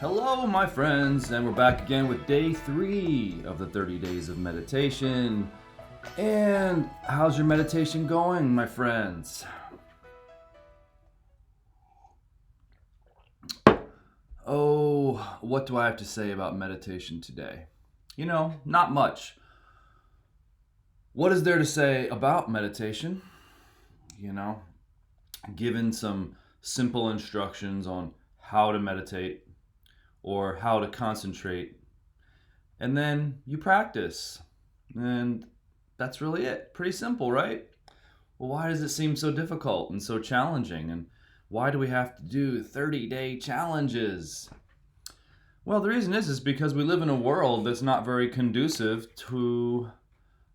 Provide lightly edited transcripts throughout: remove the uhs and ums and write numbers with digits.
Hello, my friends, and we're back again with day 3 of the 30 days of meditation. And how's your meditation going, my friends? Oh, what do I have to say about meditation today? Not much. What is there to say about meditation? Given some simple instructions on how to meditate or how to concentrate, and then you practice. And that's really it. Pretty simple, right? Well, why does it seem so difficult and so challenging? And why do we have to do 30-day challenges? Well, the reason is because we live in a world that's not very conducive to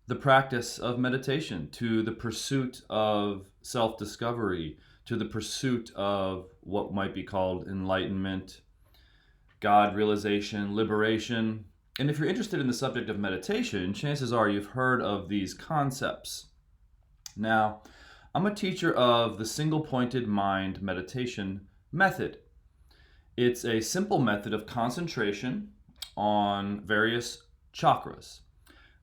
the practice of meditation, to the pursuit of self-discovery, to the pursuit of what might be called enlightenment, God realization, liberation. And if you're interested in the subject of meditation, chances are you've heard of these concepts. Now, I'm a teacher of the single-pointed mind meditation method. It's a simple method of concentration on various chakras.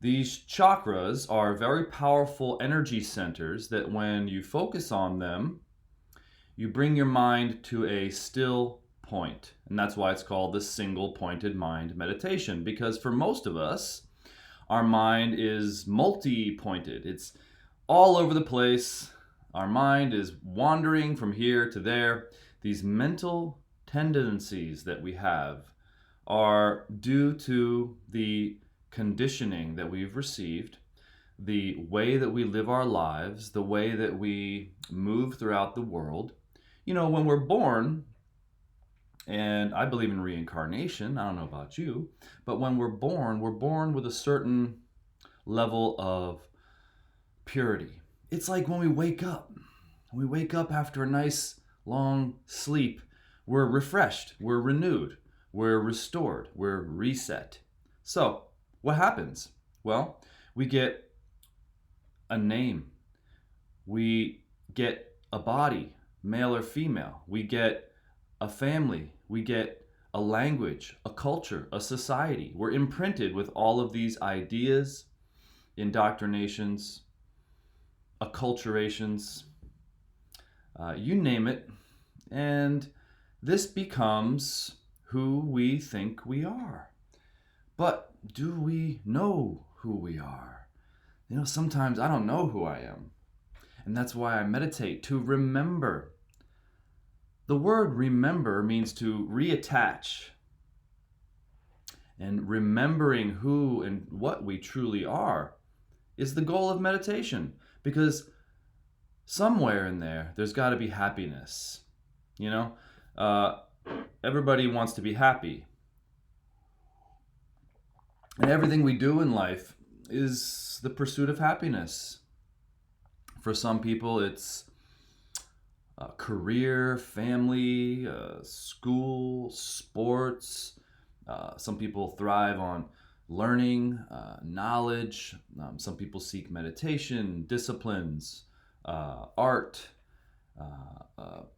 These chakras are very powerful energy centers that when you focus on them, you bring your mind to a still point. And that's why it's called the single-pointed mind meditation, because for most of us, our mind is multi-pointed. It's all over the place. Our mind is wandering from here to there. These mental tendencies that we have are due to the conditioning that we've received, the way that we live our lives, the way that we move throughout the world. When we're born, and I believe in reincarnation, I don't know about you, but when we're born with a certain level of purity. It's like when we wake up. When we wake up after a nice long sleep, we're refreshed, we're renewed, we're restored, we're reset. So, what happens? Well, we get a name. We get a body, male or female. We get a family. We get a language, a culture, a society. We're imprinted with all of these ideas, indoctrinations, acculturations, you name it. And this becomes who we think we are. But do we know who we are? Sometimes I don't know who I am. And that's why I meditate, to remember. The word remember means to reattach. And remembering who and what we truly are is the goal of meditation. Because somewhere in there's got to be happiness. Everybody wants to be happy. And everything we do in life is the pursuit of happiness. For some people, it's career, family, school, sports. Some people thrive on learning, knowledge. Some people seek meditation, disciplines, art.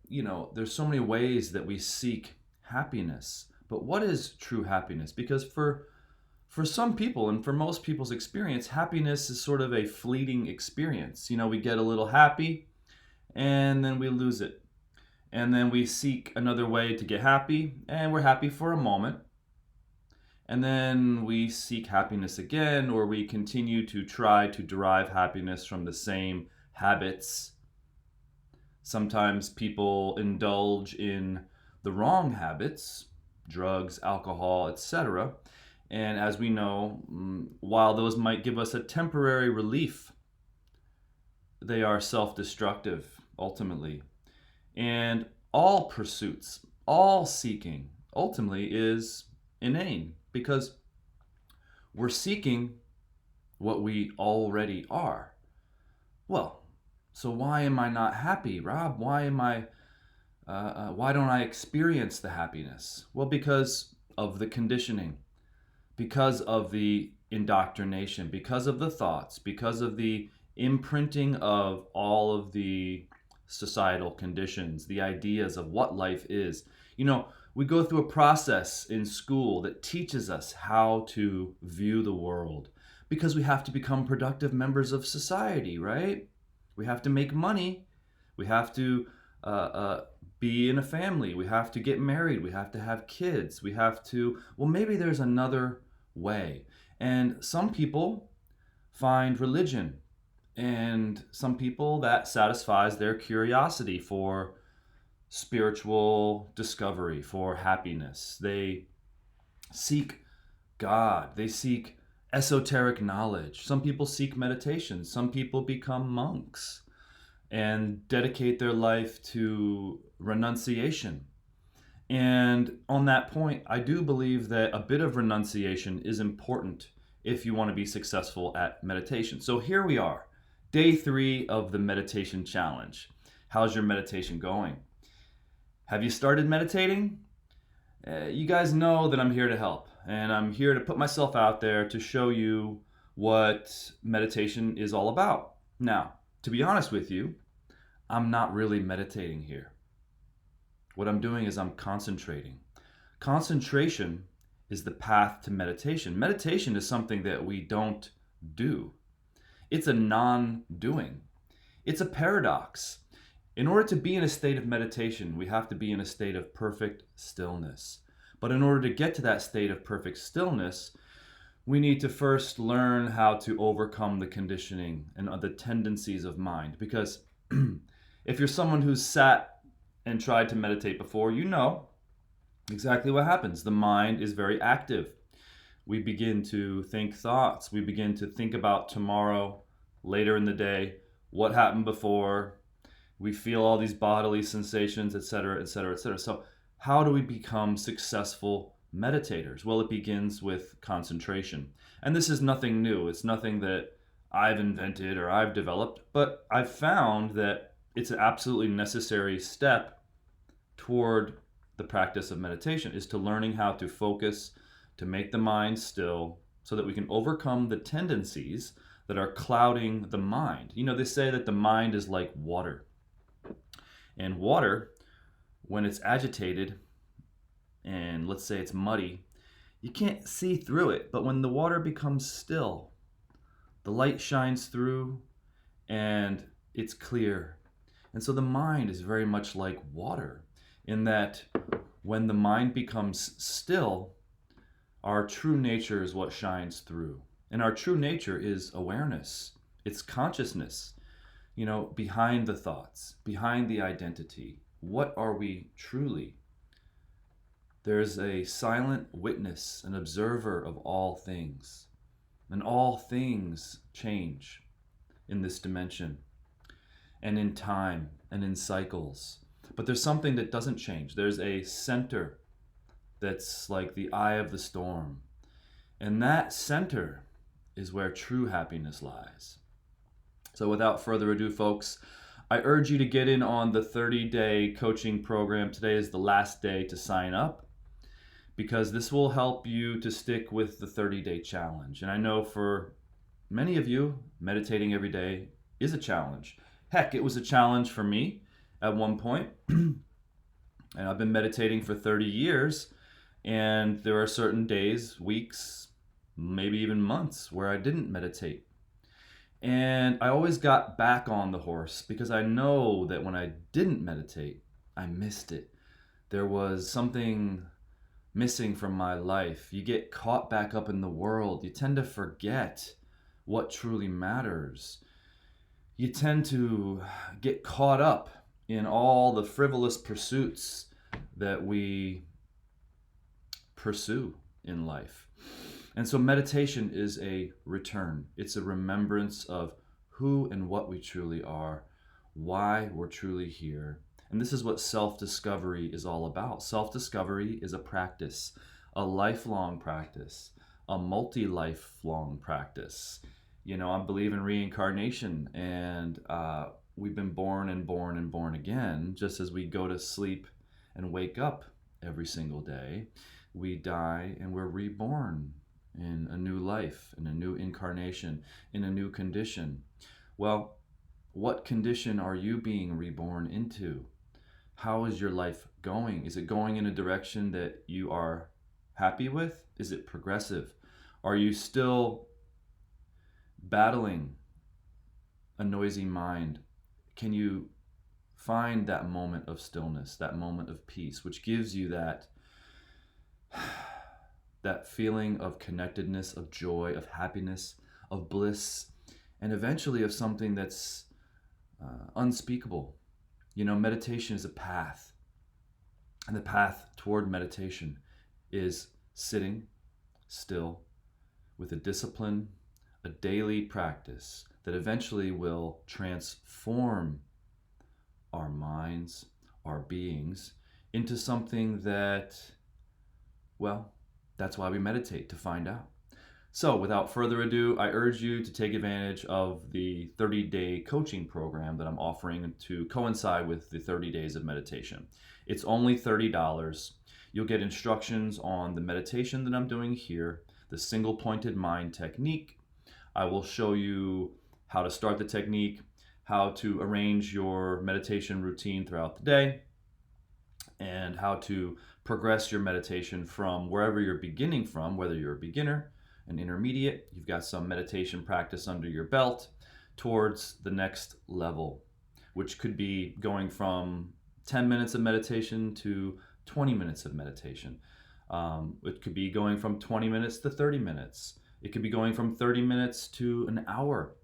There's so many ways that we seek happiness. But what is true happiness? Because for some people and for most people's experience, happiness is sort of a fleeting experience. We get a little happy and then we lose it. And then we seek another way to get happy and we're happy for a moment. And then we seek happiness again, or we continue to try to derive happiness from the same habits. Sometimes people indulge in the wrong habits, drugs, alcohol, etc. And as we know, while those might give us a temporary relief, they are self-destructive ultimately. And all pursuits, all seeking ultimately is inane, because we're seeking what we already are. Well, so why am I not happy, Rob? Why don't I experience the happiness? Well, because of the conditioning, because of the indoctrination, because of the thoughts, because of the imprinting of all of the societal conditions, the ideas of what life is. We go through a process in school that teaches us how to view the world because we have to become productive members of society, right? We have to make money. We have to uh, uh, be in a family. We have to get married. We have to have kids. We have to, well, maybe there's another way. And some people find religion, and some people that satisfies their curiosity for spiritual discovery, for happiness. They seek God, they seek esoteric knowledge. Some people seek meditation, some people become monks and dedicate their life to renunciation. And on that point, I do believe that a bit of renunciation is important if you want to be successful at meditation. So here we are, day 3 of the meditation challenge. How's your meditation going? Have you started meditating? You guys know that I'm here to help, and I'm here to put myself out there to show you what meditation is all about. Now, to be honest with you, I'm not really meditating here. What I'm doing is I'm concentrating. Concentration is the path to meditation. Meditation is something that we don't do. It's a non-doing. It's a paradox. In order to be in a state of meditation, we have to be in a state of perfect stillness. But in order to get to that state of perfect stillness, we need to first learn how to overcome the conditioning and the tendencies of mind. Because if you're someone who's sat and tried to meditate before, you know exactly what happens. The mind is very active. We begin to think thoughts. We begin to think about tomorrow, later in the day, what happened before. We feel all these bodily sensations, etc., etc., etc. So how do we become successful meditators? Well, it begins with concentration. And this is nothing new. It's nothing that I've invented or I've developed, but I've found that it's an absolutely necessary step toward the practice of meditation, is to learning how to focus, to make the mind still, so that we can overcome the tendencies that are clouding the mind. You know, they say that the mind is like water. And water, when it's agitated, and let's say it's muddy, you can't see through it. But when the water becomes still, the light shines through and it's clear. And so the mind is very much like water, in that when the mind becomes still, our true nature is what shines through. And our true nature is awareness. It's consciousness, you know, behind the thoughts, behind the identity. What are we truly? There's a silent witness, an observer of all things. And all things change in this dimension, and in time, and in cycles. But there's something that doesn't change. There's a center that's like the eye of the storm. And that center is where true happiness lies. So without further ado, folks, I urge you to get in on the 30-day coaching program. Today is the last day to sign up, because this will help you to stick with the 30-day challenge. And I know for many of you, meditating every day is a challenge. Heck, it was a challenge for me at one point. And I've been meditating for 30 years, and there are certain days, weeks, maybe even months where I didn't meditate. And I always got back on the horse, because I know that when I didn't meditate, I missed it. There was something missing from my life. You get caught back up in the world. You tend to forget what truly matters. You tend to get caught up in all the frivolous pursuits that we pursue in life. And so meditation is a return. It's a remembrance of who and what we truly are, why we're truly here. And this is what self-discovery is all about. Self-discovery is a practice, a lifelong practice, a multi-lifelong practice. You know, I believe in reincarnation, and we've been born and born and born again, just as we go to sleep and wake up every single day. We die and we're reborn in a new life, in a new incarnation, in a new condition. Well, what condition are you being reborn into? How is your life going? Is it going in a direction that you are happy with? Is it progressive? Are you still battling a noisy mind? Can you find that moment of stillness, that moment of peace, which gives you that feeling of connectedness, of joy, of happiness, of bliss, and eventually of something that's unspeakable? Meditation is a path, and the path toward meditation is sitting still with a discipline, a daily practice that eventually will transform our minds, our beings, into something that, well, that's why we meditate, to find out. So without further ado, I urge you to take advantage of the 30-day coaching program that I'm offering to coincide with the 30 days of meditation. It's only $30. You'll get instructions on the meditation that I'm doing here, the single pointed mind technique. I will show you how to start the technique, how to arrange your meditation routine throughout the day, and how to progress your meditation from wherever you're beginning from, whether you're a beginner, an intermediate, you've got some meditation practice under your belt, towards the next level, which could be going from 10 minutes of meditation to 20 minutes of meditation. It could be going from 20 minutes to 30 minutes. It could be going from 30 minutes to an hour.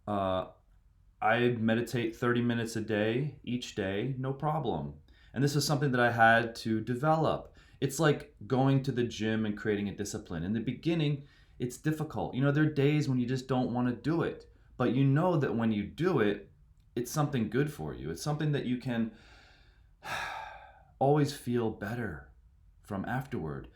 I meditate 30 minutes a day, each day, no problem. And this is something that I had to develop. It's like going to the gym and creating a discipline. In the beginning, it's difficult. There are days when you just don't want to do it. But you know that when you do it, it's something good for you. It's something that you can always feel better from afterward.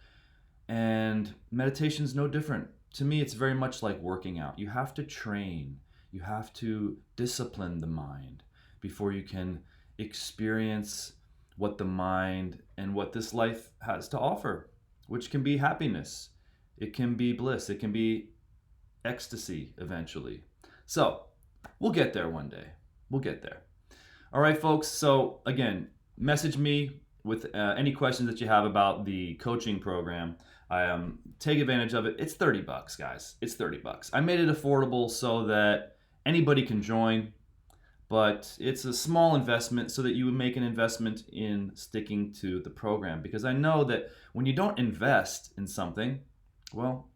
And meditation is no different. To me, it's very much like working out. You have to train. You have to discipline the mind before you can experience what the mind and what this life has to offer, which can be happiness. It can be bliss. It can be ecstasy eventually. So we'll get there one day. We'll get there. All right, folks. So again, message me with any questions that you have about the coaching program. Take advantage of it. It's $30, guys. It's $30. I made it affordable so that anybody can join, but it's a small investment so that you would make an investment in sticking to the program. Because I know that when you don't invest in something, well,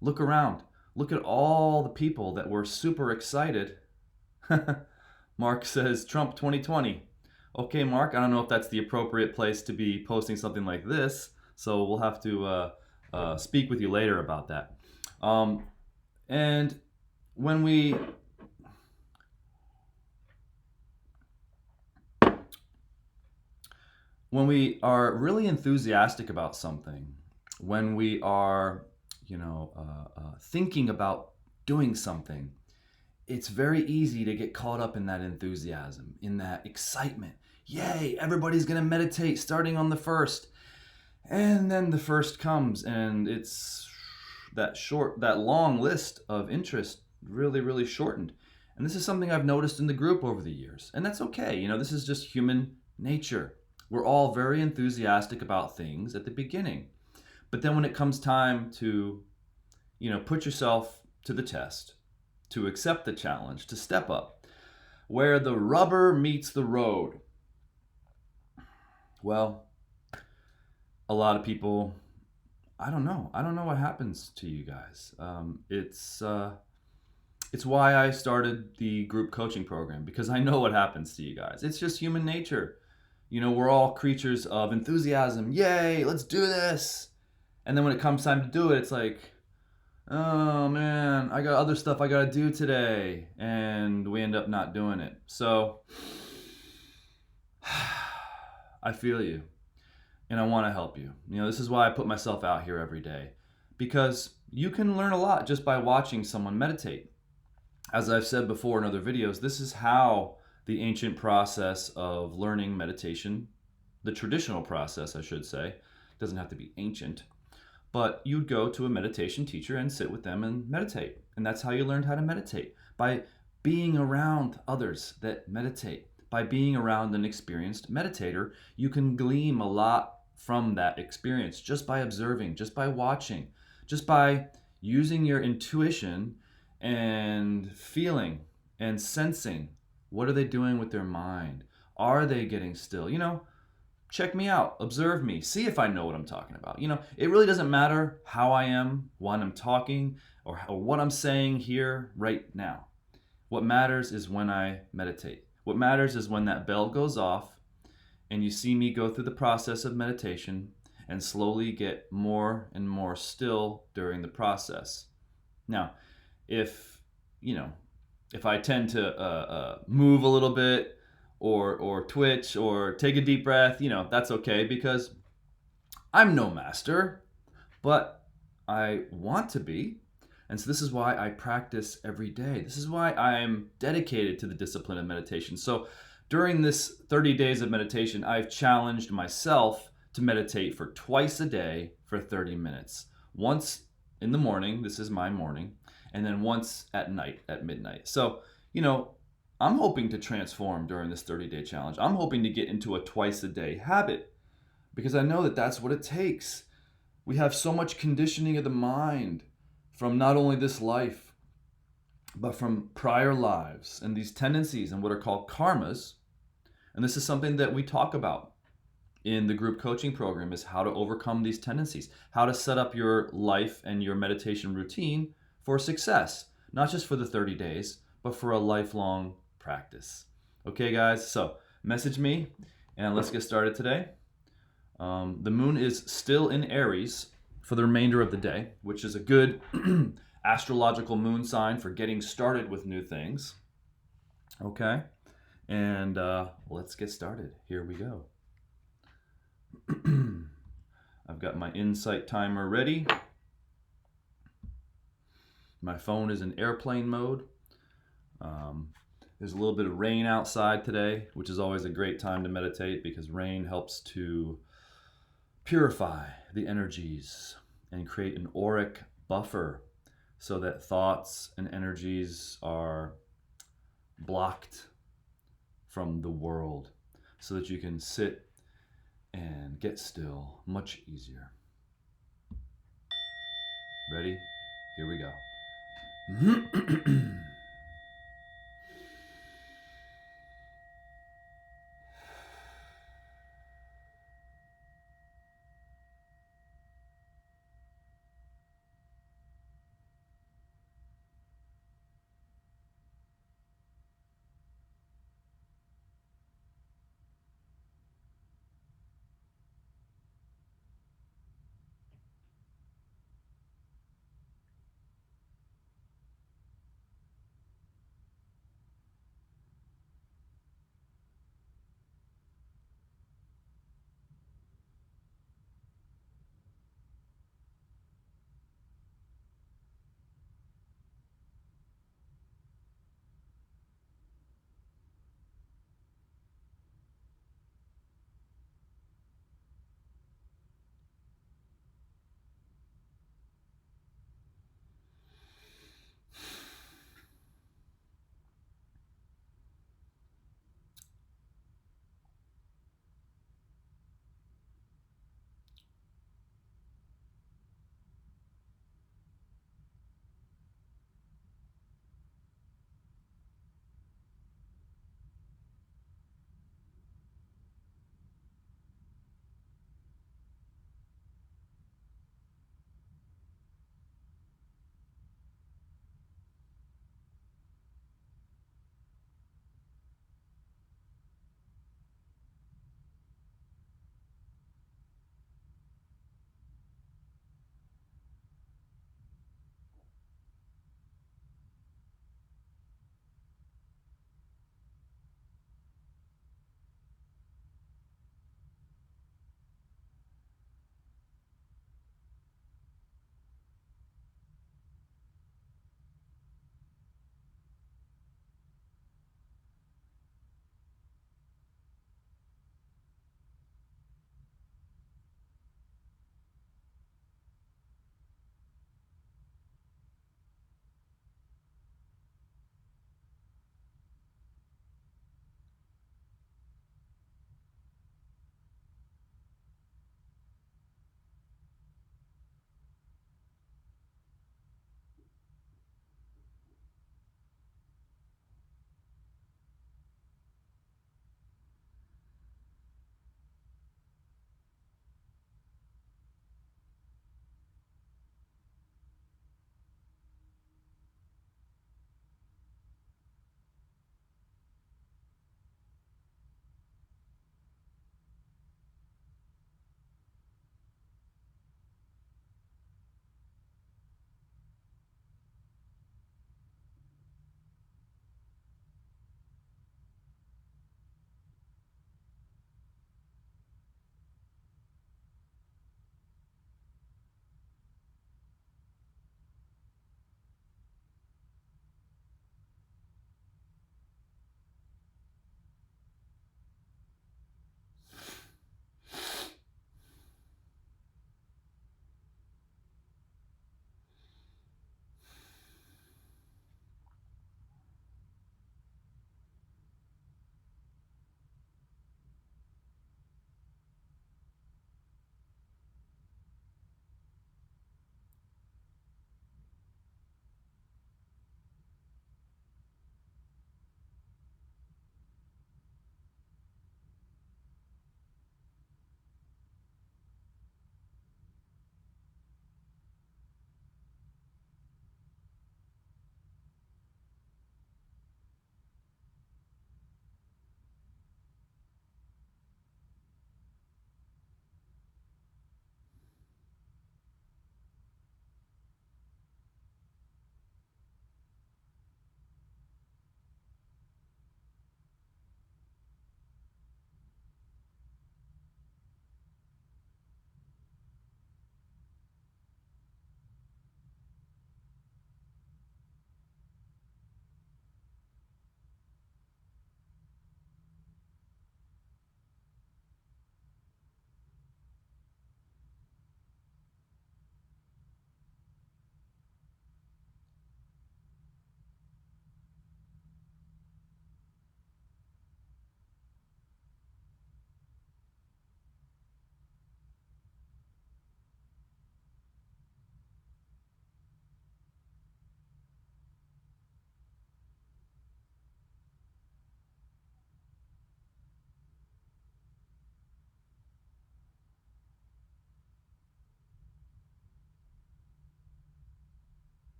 look around. Look at all the people that were super excited. Mark says, Trump 2020. Okay, Mark, I don't know if that's the appropriate place to be posting something like this, so we'll have to speak with you later about that. And when we are really enthusiastic about something, when we are, thinking about doing something, it's very easy to get caught up in that enthusiasm, in that excitement. Yay, everybody's going to meditate starting on the 1st. And then the 1st comes and it's that long list of interest really, really shortened. And this is something I've noticed in the group over the years. And that's okay. This is just human nature. We're all very enthusiastic about things at the beginning. But then when it comes time to, put yourself to the test, to accept the challenge, to step up, where the rubber meets the road, well, a lot of people, I don't know what happens to you guys. It's why I started the group coaching program, because I know what happens to you guys. It's just human nature. We're all creatures of enthusiasm. Yay, let's do this. And then when it comes time to do it, it's like, oh man, I got other stuff I got to do today. And we end up not doing it. So I feel you. And I want to help you. This is why I put myself out here every day. Because you can learn a lot just by watching someone meditate. As I've said before in other videos, this is how the ancient process of learning meditation, the traditional process, I should say, doesn't have to be ancient, but you'd go to a meditation teacher and sit with them and meditate. And that's how you learned how to meditate, by being around others that meditate, by being around an experienced meditator, you can glean a lot from that experience just by observing, just by watching, just by using your intuition and feeling and sensing. What are they doing with their mind? Are they getting still? Check me out, observe me, see if I know what I'm talking about. It really doesn't matter how I am when I'm talking or what I'm saying here right now. What matters is when I meditate. What matters is when that bell goes off and you see me go through the process of meditation and slowly get more and more still during the process. Now, if you know, if I tend to move a little bit or twitch or take a deep breath, that's okay because I'm no master, but I want to be. And so this is why I practice every day. This is why I'm dedicated to the discipline of meditation. So during this 30 days of meditation, I've challenged myself to meditate for twice a day for 30 minutes. Once in the morning, this is my morning, and then once at night, at midnight. So, I'm hoping to transform during this 30-day challenge. I'm hoping to get into a twice a day habit because I know that that's what it takes. We have so much conditioning of the mind from not only this life, but from prior lives and these tendencies and what are called karmas. And this is something that we talk about in the group coaching program, is how to overcome these tendencies, how to set up your life and your meditation routine for success, not just for the 30 days, but for a lifelong practice. Okay, guys, so message me and let's get started today. The moon is still in Aries for the remainder of the day, which is a good astrological moon sign for getting started with new things. Okay, and let's get started. Here we go. I've got my insight timer ready. My phone is in airplane mode. There's a little bit of rain outside today, which is always a great time to meditate because rain helps to purify the energies and create an auric buffer so that thoughts and energies are blocked from the world so that you can sit and get still much easier. Ready? Here we go.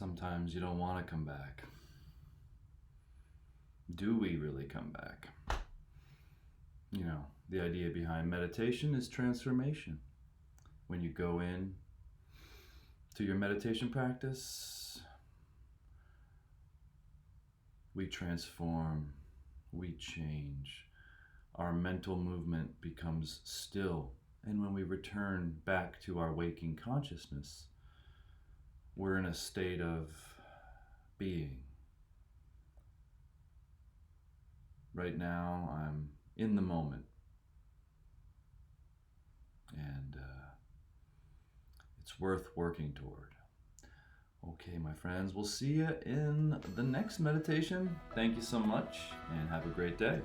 sometimes you don't want to come back. Do we really come back? You know, the idea behind meditation is transformation. When you go in to your meditation practice, we transform, we change. Our mental movement becomes still. And when we return back to our waking consciousness, we're in a state of being. Right now, I'm in the moment. And it's worth working toward. Okay, my friends, we'll see you in the next meditation. Thank you so much, and have a great day.